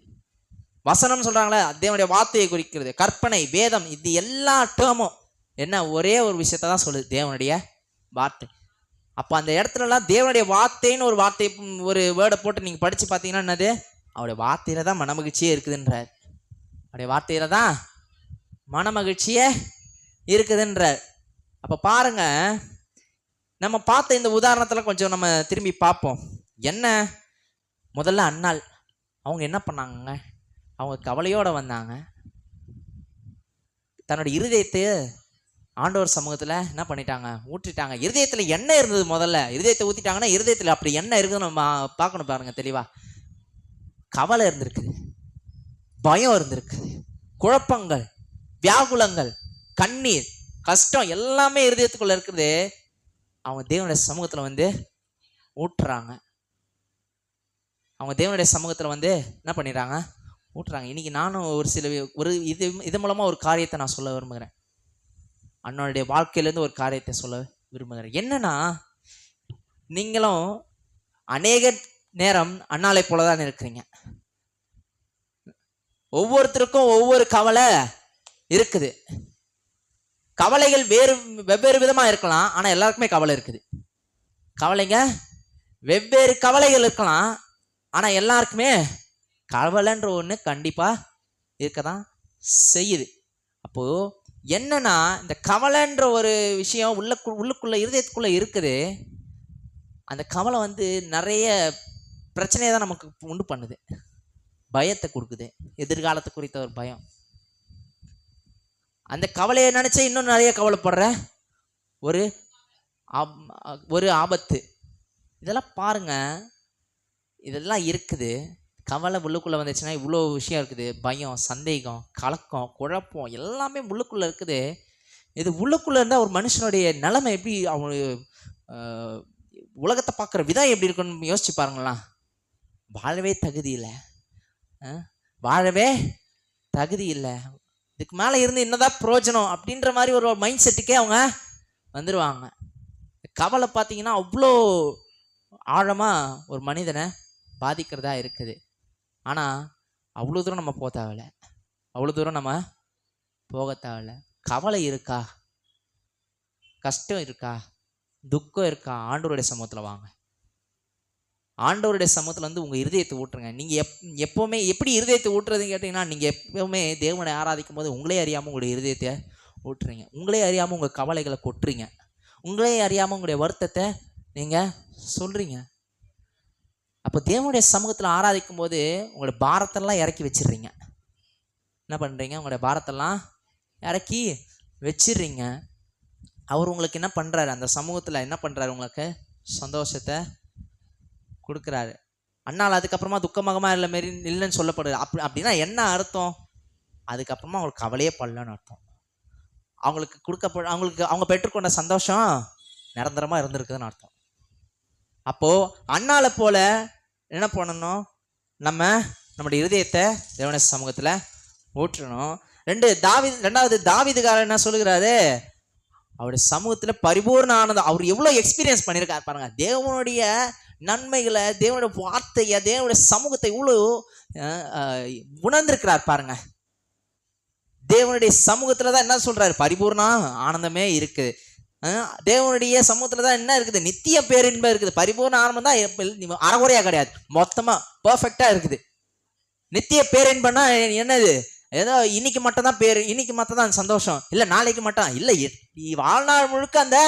வசனம் சொல்கிறாங்களே, அது தேவனுடைய வார்த்தையை குறிக்கிறது. கற்பனை, வேதம், இது எல்லா டேர்மும் என்ன ஒரே ஒரு விஷயத்தை தான் சொல்லுது, தேவனுடைய வார்த்தை. அப்போ அந்த இடத்துலலாம் தேவனுடைய வார்த்தைன்னு ஒரு வேர்டை போட்டு நீங்கள் படித்து பார்த்தீங்கன்னா என்னது? அவருடைய வார்த்தையில தான் மனமகிழ்ச்சியே இருக்குதுன்றார். அவருடைய வார்த்தையில தான் மனமகிழ்ச்சியே இருக்குதுன்றார். அப்போ பாருங்க, நம்ம பார்த்த இந்த உதாரணத்தில் கொஞ்சம் நம்ம திரும்பி பார்ப்போம். என்ன? முதல்ல அன்னாள் அவங்க என்ன பண்ணாங்க? அவங்க கவலையோடு வந்தாங்க. தன்னோட இருதயத்தை ஆண்டவர் சமூகத்தில் என்ன பண்ணிட்டாங்க? ஊற்றிட்டாங்க. இருதயத்தில் என்ன இருந்தது? முதல்ல இருதயத்தை ஊற்றிட்டாங்கன்னா, இருதயத்தில் அப்படி என்ன இருக்குதுன்னு நம்ம பார்க்கணும். பாருங்க தெளிவா. கவலை இருந்திருக்குது, பயம் இருந்திருக்குது, குழப்பங்கள், வியாகுலங்கள், கண்ணீர், கஷ்டம் எல்லாமே இருதயத்துக்குள்ள இருக்குது. அவங்க தேவனுடைய சமூகத்தில் வந்து ஊட்டுறாங்க. அவங்க தேவனுடைய சமூகத்தில் வந்து என்ன பண்ணிடுறாங்க? ஊட்டுறாங்க. இன்னைக்கு நானும் இது மூலமாக ஒரு காரியத்தை நான் சொல்ல விரும்புகிறேன். அண்ணனுடைய வாழ்க்கையிலேருந்து ஒரு காரியத்தை சொல்ல விரும்புகிறேன். என்னன்னா, நீங்களும் அநேக நேரம் அண்ணாலை போல தான் இருக்கிறீங்க. ஒவ்வொருத்தருக்கும் ஒவ்வொரு கவலை இருக்குது. கவலைகள் வெவ்வேறு விதமாக இருக்கலாம், ஆனால் எல்லாருக்குமே கவலை இருக்குது. கவலைங்க வெவ்வேறு கவலைகள் இருக்கலாம், ஆனால் எல்லாருக்குமே கவலைன்ற ஒன்று கண்டிப்பாக இருக்க தான் செய்யுது. அப்போது என்னன்னா, இந்த கவலைன்ற ஒரு விஷயம் உள்ளுக்குள்ள இருதயத்துக்குள்ளே இருக்குது. அந்த கவலை வந்து நிறைய பிரச்சனையை தான் நமக்கு உண்டு பண்ணுது. பயத்தை கொடுக்குது, எதிர்காலத்தை குறித்த ஒரு பயம். அந்த கவலையை நினச்சா இன்னும் நிறைய கவலைப்படுற ஒரு ஆபத்து. இதெல்லாம் பாருங்க, இதெல்லாம் இருக்குது. கவலை உள்ளுக்குள்ளே வந்துச்சுன்னா இவ்வளோ விஷயம் இருக்குது. பயம், சந்தேகம், கலக்கம், குழப்பம் எல்லாமே உள்ளுக்குள்ளே இருக்குது. இது உள்ளுக்குள்ளே இருந்தால் ஒரு மனுஷனுடைய நிலைமை எப்படி, அவனு உலகத்தை பார்க்குற விதம் எப்படி இருக்குன்னு யோசிச்சு பாருங்களா. வாழவே தகுதி இல்லை, வாழவே தகுதி இல்லை, இதுக்கு மேலே இருந்து என்னதான் பிரயோஜனம் அப்படின்ற மாதிரி ஒரு மைண்ட் செட்டுக்கே அவங்க வந்துடுவாங்க. கவலை பார்த்தீங்கன்னா அவ்வளோ ஆழமாக ஒரு மனிதனை பாதிக்கிறதா இருக்குது. ஆனால் அவ்வளோ தூரம் நம்ம போக தேவையில்லை, அவ்வளோ தூரம் நம்ம போக தேவையில்லை. கவலை இருக்கா, கஷ்டம் இருக்கா, துக்கம் இருக்கா, ஆண்டவருடைய சமூகத்தில் வாங்க. ஆண்டவருடைய சமூகத்தில் வந்து உங்கள் இருதயத்தை ஊட்டுருங்க. நீங்கள் எப்போவுமே எப்படி இருதயத்தை ஊட்டுறதுன்னு கேட்டிங்கன்னா, நீங்கள் எப்போவுமே தேவனை ஆராதிக்கும் போது உங்களே அறியாமல் உங்களுடைய இருதயத்தை ஊட்டுறீங்க, உங்களே அறியாமல் உங்கள் கவலைகளை கொட்டுறீங்க, உங்களே அறியாமல் உங்களுடைய வருத்தத்தை நீங்கள் சொல்கிறீங்க. அப்போ தேவனுடைய சமூகத்தில் ஆராதிக்கும் போது உங்களுடைய பாரத்தெல்லாம் இறக்கி வச்சிடுறீங்க. என்ன பண்ணுறீங்க, உங்களுடைய பாரத்தெல்லாம் இறக்கி வச்சிடுறீங்க. அவர் உங்களுக்கு என்ன பண்ணுறாரு, அந்த சமூகத்தில் என்ன பண்ணுறாரு, உங்களுக்கு சந்தோஷத்தை கொடுக்குறாரு. அண்ணால் அதுக்கப்புறமா துக்கமாக இல்லை மாரி இல்லைன்னு சொல்லப்படுது. அப்படின்னா என்ன அர்த்தம், அதுக்கப்புறமா அவங்களுக்கு கவலையே படலன்னு அர்த்தம். அவங்களுக்கு அவங்களுக்கு அவங்க பெற்றுக்கொண்ட சந்தோஷம் நிரந்தரமாக இருந்திருக்குதுன்னு அர்த்தம். அப்போது அண்ணாலை போல என்ன பண்ணணும், நம்முடைய இருதயத்தை தேவனுடைய சமூகத்தில் ஊற்றணும். ரெண்டாவது தாவீதுகாரர் என்ன சொல்லுகிறாரு, அவருடைய சமூகத்தில் பரிபூர்ண ஆனந்தம். அவர் எவ்வளோ எக்ஸ்பீரியன்ஸ் பண்ணியிருக்காரு பாருங்க, தேவனுடைய நன்மைகளை, தேவனுடைய வார்த்தையை, தேவனுடைய சமூகத்தை இவ்வளோ உணர்ந்திருக்கிறார் பாருங்க. தேவனுடைய சமூகத்துல தான் என்ன சொல்றாரு, பரிபூர்ண ஆனந்தமே இருக்குது. தேவனுடைய சமூகத்துல தான் என்ன இருக்குது, நித்திய பேரின்பம் இருக்குது. பரிபூர்ண ஆனந்தம் தான் அறகுறையா கிடையாது, மொத்தமா பெர்ஃபெக்டா இருக்குது. நித்திய பேரின்பம்னா என்னது, ஏதோ இன்னைக்கு மட்டும் தான் பேர், இன்னைக்கு மட்டும் தான் சந்தோஷம், இல்லை நாளைக்கு மட்டும் இல்லை, வாழ்நாள் முழுக்க அந்த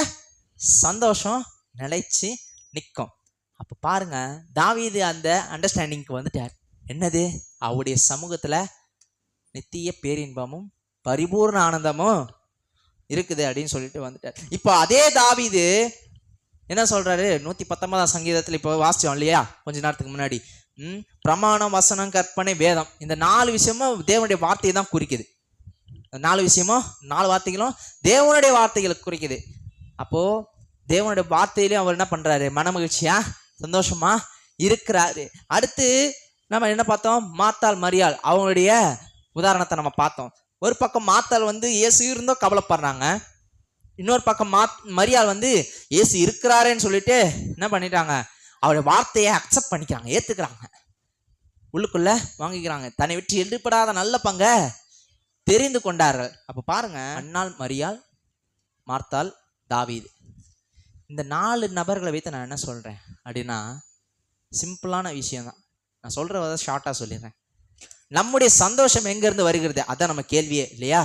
சந்தோஷம் நிலைச்சு நிற்கும். அப்போ பாருங்க, தாவீது அந்த அண்டர்ஸ்டாண்டிங்க்கு வந்துட்டார். என்னது, அவருடைய சமூகத்துல நித்திய பேரின்பமும் பரிபூர்ண ஆனந்தமும் இருக்குது அப்படின்னு சொல்லிட்டு வந்துட்டார். இப்போ அதே தாவீது என்ன சொல்றாரு, 119ஆம் சங்கீதத்தில் இப்போ வாசிச்சோம் இல்லையா கொஞ்ச நேரத்துக்கு முன்னாடி, பிரமாணம், வசனம், கற்பனை, வேதம், இந்த 4 விஷயமும் தேவனுடைய வார்த்தையை தான் குறிக்குது. 4 விஷயமும் 4 வார்த்தைகளும் தேவனுடைய வார்த்தைகளுக்கு குறிக்குது. அப்போ தேவனுடைய வார்த்தையிலையும் அவர் என்ன பண்றாரு, மனமகிழ்ச்சியா சந்தோஷமா இருக்கிறாரு. அடுத்து நம்ம என்ன பார்த்தோம், மாத்தாள் மரியாள் அவங்களுடைய உதாரணத்தை நம்ம பார்த்தோம். ஒரு பக்கம் மாத்தாள் வந்து இயேசு இருந்தோ கவலைப்படுறாங்க, இன்னொரு பக்கம் மரியாள் வந்து இயேசு இருக்கிறாரேன்னு சொல்லிட்டு என்ன பண்ணிட்டாங்க, அவருடைய வார்த்தையை அக்செப்ட் பண்ணிக்கிறாங்க, ஏத்துக்கிறாங்க, உள்ளுக்குள்ள வாங்கிக்கிறாங்க. தன்னை விட்டு எடுப்படாத நல்ல பங்க தெரிந்து கொண்டார்கள். அப்ப பாருங்க, அன்னாள், மரியாள், மார்த்தாள், தாவீது, இந்த 4 நபர்களை வைத்து நான் என்ன சொல்றேன் அப்படின்னா, சிம்பிளான விஷயம்தான். நான் சொல்றத ஷார்ட்டா சொல்லிடுறேன். நம்முடைய சந்தோஷம் எங்கிருந்து வருகிறது, அதான் நம்ம கேள்வியே இல்லையா.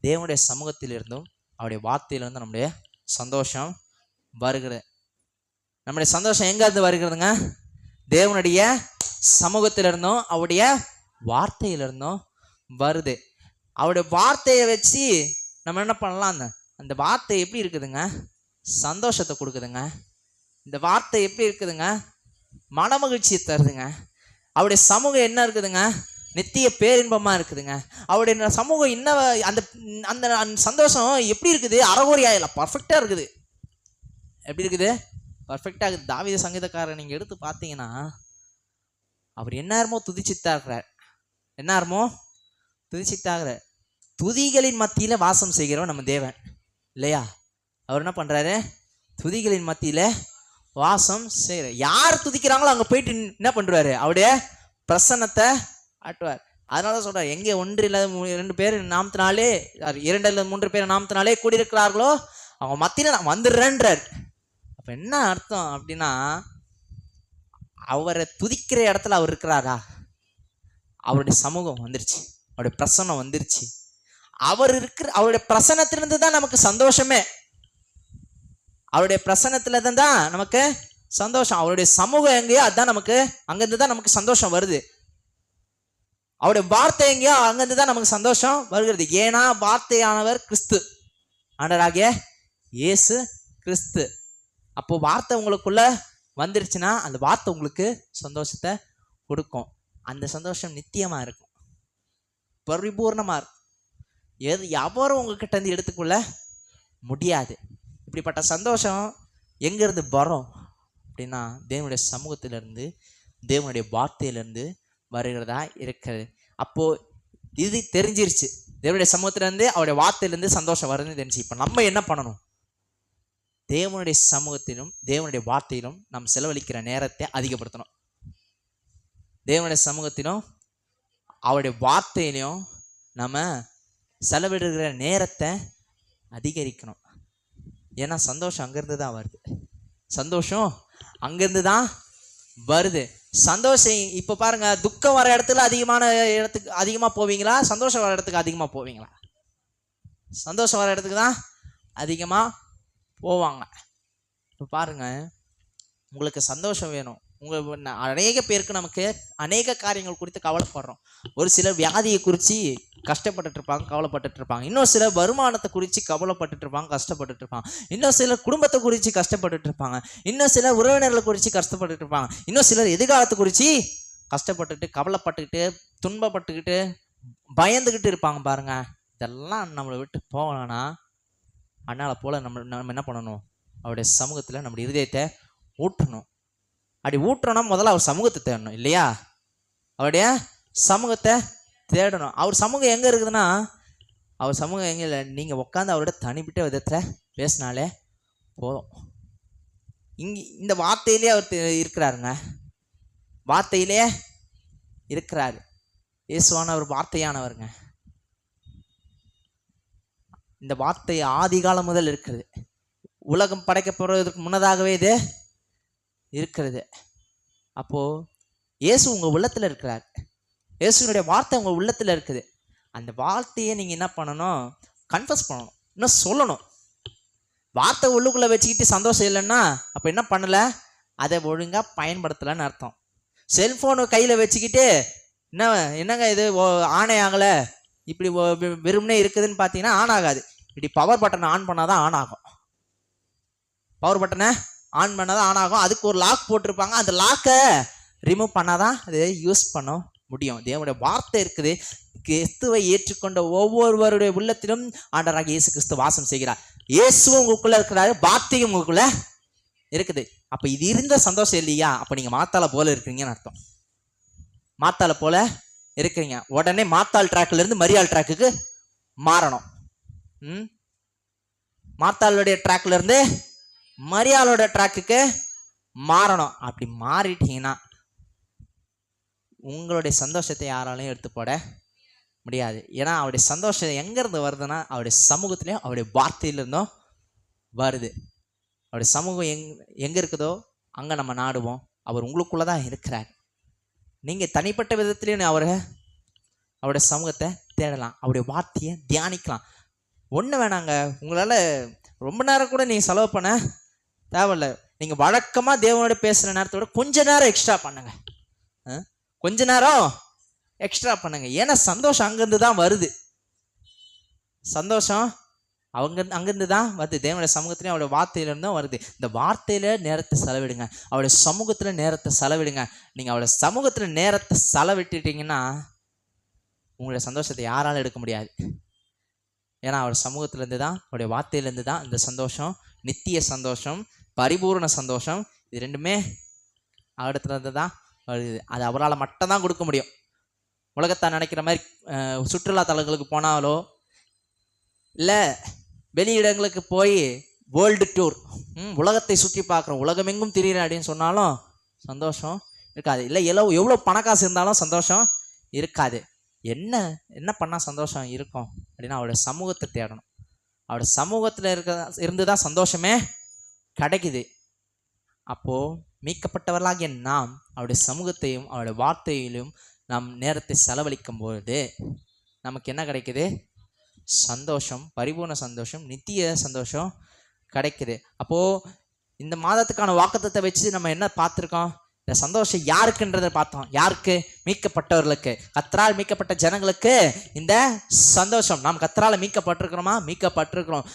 தேவனுடைய சமூகத்திலிருந்தும் அவருடைய வார்த்தையிலிருந்தும் நம்முடைய சந்தோஷம் வருகிறது. நம்முடைய சந்தோஷம் எங்க இருந்து வருகிறதுங்க, தேவனுடைய சமூகத்திலிருந்தும் அவருடைய வார்த்தையிலிருந்தும் வருது. அவருடைய வார்த்தையை வச்சு நம்ம என்ன பண்ணலாம், அந்த வார்த்தை எப்படி இருக்குதுங்க, சந்தோஷத்தை கொடுக்குதுங்க. இந்த வார்த்தை எப்படி இருக்குதுங்க, மனமகிழ்ச்சியை தருதுங்க. அவருடைய சமூகம் என்ன இருக்குதுங்க, நித்திய பேரின்பமா இருக்குதுங்க. அவருடைய சமூகம் இன்ன அந்த அந்த சந்தோஷம் எப்படி இருக்குது, அறகுறையா இல்லை, பர்ஃபெக்டா இருக்குது. எப்படி இருக்குது, பர்ஃபெக்டா இருக்குது. தாவீது சங்கீதக்காரர் நீங்க எடுத்து பார்த்தீங்கன்னா, அவர் என்னாருமோ துதிச்சுத்தாகிறார், என்னாருமோ துதிச்சுத்தாகிறார். துதிகளின் மத்தியில வாசம் செய்கிறோம் நம்ம தேவன் இல்லையா. அவர் என்ன பண்றாரு, துதிகளின் மத்தியில வாசம் செய்யற. யார் துதிக்கிறாங்களோ அங்க போயிட்டு என்ன பண்றாரு, அவருடைய பிரசன்னத்தை ஆட்டுவார். அதனால சொல்றாரு, எங்க 1 இல்ல 2 பேர் நாமத்தினாலே, 2 இல்ல 3 பேர் நாமத்தினாலே கூடியிருக்கிறார்களோ அவங்க மத்தியில நான் வந்துடுறேன்றார். அப்ப என்ன அர்த்தம் அப்படின்னா, அவரை துதிக்கிற இடத்துல அவர் இருக்கிறாரா, அவருடைய சமூகம் வந்துருச்சு, அவருடைய பிரசன்னம் வந்துருச்சு. அவருடைய பிரசன்னத்திலிருந்து தான் நமக்கு சந்தோஷமே, அவருடைய பிரசன்னத்துல தான் நமக்கு சந்தோஷம். அவருடைய சமூகம் எங்கேயோ அதுதான் நமக்கு, அங்கிருந்து தான் நமக்கு சந்தோஷம் வருது. அவருடைய வார்த்தை எங்கேயோ அங்கிருந்து தான் நமக்கு சந்தோஷம் வருகிறது. ஏன்னா வார்த்தையானவர் கிறிஸ்து, ஆண்டவராகிய இயேசு கிறிஸ்து. அப்போ வார்த்தை உங்களுக்குள்ள வந்துருச்சுன்னா அந்த வார்த்தை உங்களுக்கு சந்தோஷத்தை கொடுக்கும். அந்த சந்தோஷம் நித்தியமா இருக்கும், பரிபூர்ணமா இருக்கும். எவரும் உங்ககிட்ட இருந்து எடுத்துக்கொள்ள முடியாது. இப்படிப்பட்ட சந்தோஷம் எங்கிருந்து வரும் அப்படின்னா தேவனுடைய சமூகத்திலிருந்து, தேவனுடைய வார்த்தையிலிருந்து வருகிறதா இருக்கிறது. அப்போ இது தெரிஞ்சிருச்சு, தேவனுடைய சமூகத்திலிருந்து அவருடைய வார்த்தையிலிருந்து சந்தோஷம் வருதுன்னு தெரிஞ்சு. இப்போ நம்ம என்ன பண்ணணும்? தேவனுடைய சமூகத்திலும் தேவனுடைய வார்த்தையிலும் நாம் செலவழிக்கிற நேரத்தை அதிகப்படுத்தணும். தேவனுடைய சமூகத்திலும் அவருடைய வார்த்தையிலையும் நம்ம செலவிடுகிற நேரத்தை அதிகரிக்கணும். ஏன்னா சந்தோஷம் அங்கேருந்து தான் வருது. சந்தோஷம் அங்கேருந்து தான் வருது. சந்தோஷம் இப்போ பாருங்க, துக்கம் வர இடத்துல அதிகமாக போவீங்களா, சந்தோஷம் வர இடத்துக்கு அதிகமாக போவீங்களா? சந்தோஷம் வர இடத்துக்கு தான் அதிகமாக போவாங்க. இப்போ பாருங்க, உங்களுக்கு சந்தோஷம் வேணும். அநேக பேருக்கு நமக்கு அநேக காரியங்கள் குறித்து கவலைப்படுறோம். ஒரு சிலர் வியாதியை குறித்து கஷ்டப்பட்டுட்டு இருப்பாங்க, கவலைப்பட்டுட்டு இருப்பாங்க. இன்னும் சிலர் வருமானத்தை குறித்து கவலைப்பட்டுட்டு இருப்பாங்க, கஷ்டப்பட்டுட்டு இருப்பாங்க. இன்னும் சிலர் குடும்பத்தை குறித்து கஷ்டப்பட்டுட்டு இருப்பாங்க. இன்னும் சிலர் உறவினர்களை குறித்து கஷ்டப்பட்டுட்டு இருப்பாங்க. இன்னும் சிலர் எதிர்காலத்தை குறித்து கஷ்டப்பட்டுட்டு, கவலைப்பட்டுக்கிட்டு, துன்பப்பட்டுக்கிட்டு, பயந்துக்கிட்டு இருப்பாங்க. பாருங்க, இதெல்லாம் நம்மளை விட்டு போகணும்னா அதனால் போல் நம்ம என்ன பண்ணணும்? அவருடைய சமூகத்தில் நம்முடைய இருதயத்தை ஊற்றணும். அப்படி ஊற்றணும்னா முதல்ல அவர் சமூகத்தை தேடணும் இல்லையா? அவருடைய சமூகத்தை தேடணும். அவர் சமூகம் எங்கே இருக்குதுன்னா, அவர் சமூகம் எங்கே இல்லை, நீங்கள் உட்காந்து அவரோட தனிப்பட்ட விதத்தில் பேசினாலே போதும். இந்த வார்த்தையிலே அவர் இருக்கிறாருங்க, வார்த்தையிலே இருக்கிறாரு. இயேசுவானவர் வார்த்தையானவருங்க. இந்த வார்த்தை ஆதி காலம் முதல் இருக்கிறது. உலகம் படைக்கப்படுவதற்கு முன்னதாகவே இது இருக்கிறது. அப்போது இயேசு உங்கள் உள்ளத்தில் இருக்கிறார். இயேசுனுடைய வார்த்தை உங்கள் உள்ளத்தில் இருக்குது. அந்த வார்த்தையை நீங்கள் என்ன பண்ணணும்? கன்ஃபஸ் பண்ணணும், இன்னும் சொல்லணும். வார்த்தை உள்ளுக்குள்ளே வச்சுக்கிட்டு சந்தோஷம் இல்லைன்னா அப்போ என்ன பண்ணலை? அதை ஒழுங்காக பயன்படுத்தலைன்னு அர்த்தம். செல்ஃபோனு கையில் வச்சுக்கிட்டு என்னங்க இது ஆனே ஆகலை, இப்படி வெறும்னே இருக்குதுன்னு பார்த்தீங்கன்னா ஆன் ஆகாது. இப்படி பவர் பட்டனை ஆன் பண்ணால் தான் ஆன் ஆகும். பவர் பட்டனை ஆன் பண்ணால் தான் ஆன் ஆகும். அதுக்கு ஒரு லாக் போட்டிருப்பாங்க. அந்த லாக்கை ரிமூவ் பண்ணால் தான் அது யூஸ் பண்ண முடியும். தேவனுடைய வார்த்தை இருக்குது. கிறிஸ்துவை ஏற்றுக்கொண்ட ஒவ்வொருவருடைய உள்ளத்திலும் ஆண்டவராகிய இயேசு கிறிஸ்து வாசம் செய்கிறார். இயேசுவும் உங்களுக்குள்ள இருக்கிறாரு, வார்த்தையும் உங்களுக்குள்ள இருக்குது. அப்போ இது இருந்த சந்தோஷம் இல்லையா? அப்போ நீங்கள் மாத்தாள போல இருக்கிறீங்கன்னு அர்த்தம். மாத்தாள போல இருக்கிறீங்க. உடனே மாத்தாள் ட்ராக்ல இருந்து மரியாள் ட்ராக்குக்கு மாறணும். மாத்தாளுடைய ட்ராக்ல இருந்து மரியாளோட ட்ராக்குக்கு மாறணும். அப்படி மாறிட்டீங்கன்னா உங்களுடைய சந்தோஷத்தை யாராலையும் எடுத்து போட முடியாது. ஏன்னா அவருடைய சந்தோஷம் எங்கேருந்து வருதுன்னா அவருடைய சமூகத்திலையும் அவருடைய வார்த்தையிலிருந்தும் வருது. அவருடைய சமூகம் எங்கே இருக்குதோ அங்கே நம்ம நாடுவோம். அவர் உங்களுக்குள்ளே தான் இருக்கிறார். நீங்கள் தனிப்பட்ட விதத்துலேயும் அவருடைய சமூகத்தை தேடலாம், அவருடைய வார்த்தையை தியானிக்கலாம். ஒன்று வேணாங்க, உங்களால் ரொம்ப நேரம் கூட நீங்கள் செலவு பண்ண தேவையில்லை. நீங்கள் வழக்கமாக தேவனோட பேசுகிற நேரத்தோட கொஞ்ச நேரம் எக்ஸ்ட்ரா பண்ணுங்க, கொஞ்ச நேரம் எக்ஸ்ட்ரா பண்ணுங்க. ஏன்னா சந்தோஷம் அங்கேருந்து தான் வருது. சந்தோஷம் அங்கேருந்து தான் வருது. தேவனுடைய சமூகத்திலையும் அவருடைய வார்த்தையிலிருந்தும் வருது. இந்த வார்த்தையில் நேரத்தை செலவிடுங்க, அவருடைய சமூகத்தில் நேரத்தை செலவிடுங்க. நீங்கள் அவருடைய சமூகத்தில் நேரத்தை செலவிட்டுட்டீங்கன்னா உங்களுடைய சந்தோஷத்தை யாராலும் எடுக்க முடியாது. ஏன்னா அவர் சமூகத்திலேருந்து தான், அவருடைய வார்த்தையிலேருந்து தான் இந்த சந்தோஷம், நித்திய சந்தோஷம், பரிபூர்ண சந்தோஷம், இது ரெண்டுமே அவரிடத்துலேருந்து தான் வருது. அது அவரால் மட்டும்தான் கொடுக்க முடியும். உலகத்தை நினைக்கிற மாதிரி சுற்றுலா தலங்களுக்கு போனாலோ இல்லை வெளியிடங்களுக்கு போய் வேர்ல்டு டூர், உலகத்தை சுற்றி பார்க்குறோம், உலகமெங்கும் திரியிறேன் அப்படின்னு சொன்னாலும் சந்தோஷம் இருக்காது. இல்லை எவ்வளோ பணக்காசு இருந்தாலும் சந்தோஷம் இருக்காது. என்ன பண்ணால் சந்தோஷம் இருக்கும் அப்படின்னா அவருடைய சமூகத்தை தேடணும். அவருடைய சமூகத்தில் இருந்து தான் சந்தோஷமே கிடைக்குது. அப்போது மீட்கப்பட்டவர்களாகிய நாம் அவருடைய சமூகத்தையும் அவருடைய வார்த்தையிலும் நாம் நேரத்தை செலவழிக்கும் பொழுது நமக்கு என்ன கிடைக்குது? சந்தோஷம், பரிபூர்ண சந்தோஷம், நித்திய சந்தோஷம் கிடைக்குது. அப்போது இந்த மாதத்துக்கான வாக்குத்தத்தை வச்சு நம்ம என்ன பார்த்துருக்கோம்? இந்த சந்தோஷம் யாருக்குன்றதை பார்த்தோம். யாருக்கு? மீட்கப்பட்டவர்களுக்கு, கர்த்தரால் மீட்கப்பட்ட ஜனங்களுக்கு இந்த சந்தோஷம். நாம் கர்த்தரால் மீட்கப்பட்டிருக்கிறோமா? மீட்கப்பட்டிருக்கிறோம்.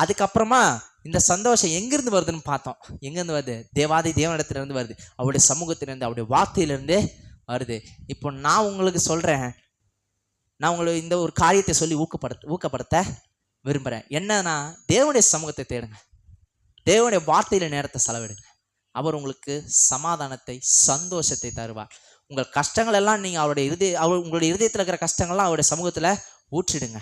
அதுக்கப்புறமா இந்த சந்தோஷம் எங்கிருந்து வருதுன்னு பார்த்தோம். எங்கிருந்து வருது? தேவாதி தேவனிடத்திலிருந்து வருது. அவருடைய சமூகத்திலிருந்து, அவருடைய வார்த்தையிலிருந்து வருது. இப்போ நான் உங்களுக்கு சொல்றேன், நான் உங்களுக்கு இந்த ஒரு காரியத்தை சொல்லி ஊக்கப்படுத்த விரும்புகிறேன். என்னன்னா, தேவனுடைய சமூகத்தை தேடுங்க, தேவனுடைய வார்த்தையில நேரத்தை செலவிடுங்க. அவர் உங்களுக்கு சமாதானத்தை, சந்தோஷத்தை தருவார். உங்கள் கஷ்டங்கள் எல்லாம் நீங்கள் உங்களுடைய இருதயத்தில் இருக்கிற கஷ்டங்கள்லாம் அவருடைய சமூகத்தில் ஊற்றிடுங்க.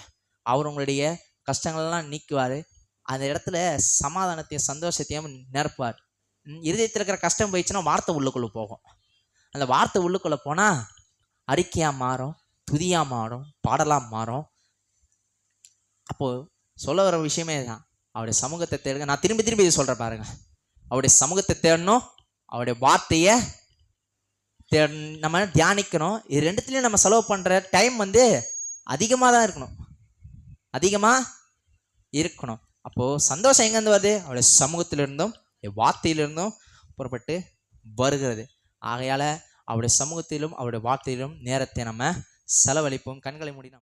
அவர் உங்களுடைய கஷ்டங்கள்லாம் நீக்குவார். அந்த இடத்துல சமாதானத்தையும் சந்தோஷத்தையும் நிரப்புவார். இருதயத்தில் இருக்கிற கஷ்டம் போயிடுச்சுன்னா வார்த்தை உள்ளுக்குள்ளே போகும். அந்த வார்த்தை உள்ளுக்குள்ளே போனால் அறிக்கையாக மாறும், துதியாக மாறும், பாடலாக மாறும். அப்போது சொல்ல வர விஷயமே தான், அவருடைய சமூகத்தை தேடுங்க. நான் திரும்பி திரும்பி இது சொல்கிறேன் பாருங்க, அவருடைய சமூகத்தை தேடணும், அவருடைய வார்த்தையை நம்ம தியானிக்கணும். இது ரெண்டுத்துலேயும் நம்ம செலவு பண்ணுற டைம் அதிகமாக தான் அதிகமாக இருக்கணும். அப்போது சந்தோஷம் எங்கேருந்து வருது? அவருடைய சமூகத்திலிருந்தும் வார்த்தையிலிருந்தும் புறப்பட்டு வருகிறது. ஆகையால் அவருடைய சமூகத்திலும் அவருடைய வார்த்தையிலும் நேரத்தை நம்ம செலவழிப்போம். கண்களை மூடினோம்.